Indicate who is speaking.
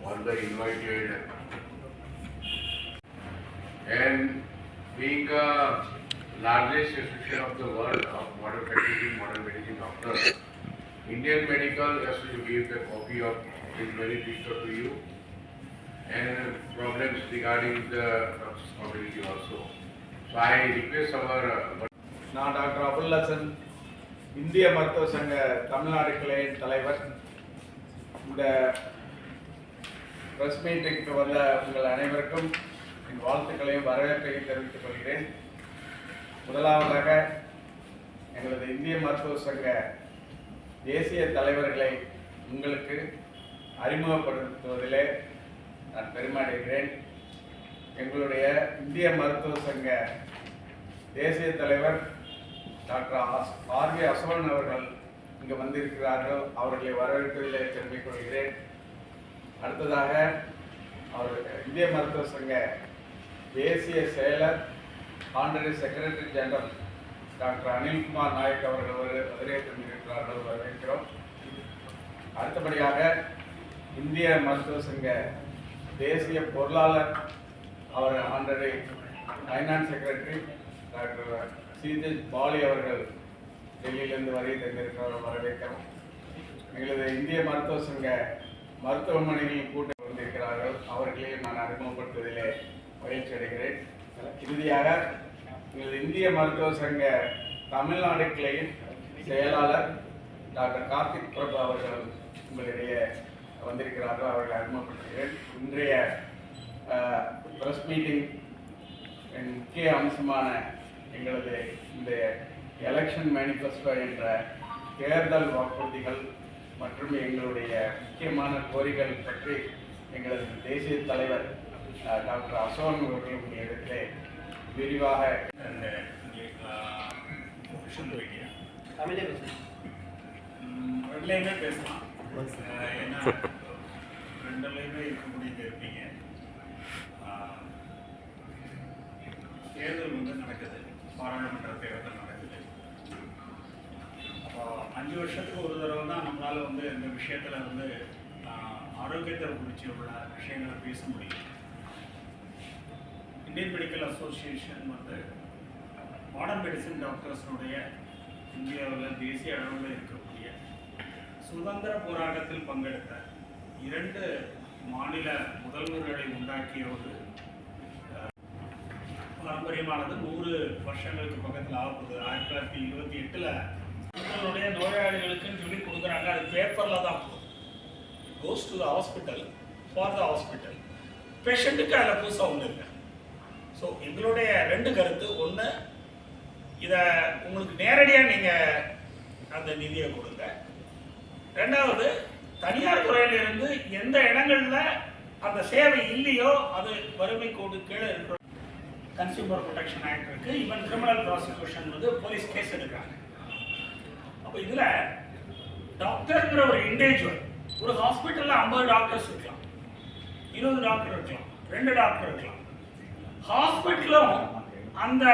Speaker 1: all the invited, and being the largest institution of the world of modern practicing modern medicine doctors, Indian Medical has to give the copy of his manifesto to you and problems regarding the community also. So I request our
Speaker 2: நான் doctor Abul Hasan, இந்திய மருத்துவ சங்க தமிழ்நாடு கிளையின் தலைவர். இந்த press மீட்டிற்கு வந்த உங்கள் அனைவருக்கும் என் வாழ்த்துக்களையும் வரவேற்பையும் தெரிவித்துக் கொள்கிறேன். முதலாவதாக எங்களது இந்திய மருத்துவ சங்க தேசிய தலைவர்களை உங்களுக்கு அறிமுகப்படுத்துவதிலே நான் பெருமையடைகிறேன். எங்களுடைய இந்திய மருத்துவ சங்க தேசிய தலைவர் டாக்டர் ஆர்.வி. அசோகன் அவர்கள் இங்கு வந்திருக்கிறார்கள். அவர்களை வரவேற்பதிலே பெருமை கொள்கிறேன். அடுத்ததாக இந்திய மருத்துவ சங்க தேசிய செயலர் honorary secretary general doctor Anilkumar Nayak அவர்கள் வரவேற்றிருக்கிறார்கள், வரவேற்கிறோம். அடுத்தபடியாக இந்திய மருத்துவ சங்க தேசிய பொருளாளர் அவர் ஆனரரி ஃபைனான்ஸ் செக்ரட்டரி டாக்டர் சிஜெச் பாலி அவர்கள் டெல்லியிலிருந்து வருகை தந்திருக்கிறார்கள், வரவேற்கிறோம். எங்களது இந்திய மருத்துவ சங்க மருத்துவமனைகளில் கூட்டம் வந்திருக்கிறார்கள், அவர்களையும் நான் அறிமுகப்படுத்துவதிலே மகிழ்ச்சி அடைகிறேன். இறுதியாக எங்களது இந்திய மருத்துவ சங்க தமிழ்நாடு கிளையின் செயலாளர் டாக்டர் கார்த்திக் பிரபு அவர்கள் உங்களிடையே வந்திருக்கிறார்கள், அவர்களை அறிமுகப்படுத்துகிறேன். இன்றைய பிரஸ் மீட்டிங் முக்கிய அம்சமான எங்களது இந்த எலெக்ஷன் மேனிஃபெஸ்டோ என்ற தேர்தல் வாக்குறுதிகள் மற்றும் எங்களுடைய முக்கியமான கோரிக்கைகள் பற்றி எங்களது தேசிய தலைவர் டாக்டர் அசோகன் அவர்கள் உங்களிடத்திலே விரிவாக
Speaker 3: ரெண்டுலேயுமே பேசலாம். ஏன்னா ரெண்டுலேயுமே இருக்கக்கூடியது இருப்பீங்க. தேர்தல் நடக்குது, பாராளுமன்ற தேர்தல் நடக்குது. அப்போ 5 வருஷத்துக்கு ஒரு தடவை தான் நம்மளால் இந்த விஷயத்தில் ஆரோக்கியத்தை குறித்து உள்ள விஷயங்களை பேச முடியும். Indian medical association modern medicine டாக்டர்ஸனுடைய இந்தியாவில் தேசிய அளவில் இருக்கக்கூடிய சுதந்திர போராட்டத்தில் பங்கெடுத்த 2 மாநில முதல்வர்களை உண்டாக்கிய ஒரு பாரம்பரியமானது 100 வருஷங்களுக்கு பக்கத்தில் ஆகுது. 1928 உங்களுடைய நோயாளிகளுக்குன்னு சொல்லி கொடுக்குறாங்க. அது பேப்பரில் தான் போகும். Goes to the hospital for the hospital. பேஷண்ட்டுக்கு அதில் புதுசாக ஒன்று இருக்கு. ஸோ எங்களுடைய 2 கருத்து. ஒன்று, இதை உங்களுக்கு நேரடியாக நீங்கள் அந்த நிதியை கொடுங்க. 2வது, தனியார் துறையிலிருந்து எந்த இடங்களில் அந்த சேவை இல்லையோ அது வறுமை கோடு கீழே இருக்கிற கன்சியூமர் ப்ரொடெக்ஷன் ஆக்ட் இருக்கு. Even criminal prosecution police case எடுக்கிறாங்க. அப்போ இதில் டாக்டர்ங்கிற ஒரு இண்டிவிஜுவல், ஒரு ஹாஸ்பிட்டலில் 50 டாக்டர்ஸ் இருக்கலாம், 20 டாக்டர் இருக்கலாம், 2 டாக்டர் இருக்கலாம். ஹாஸ்பிட்டலும் அந்த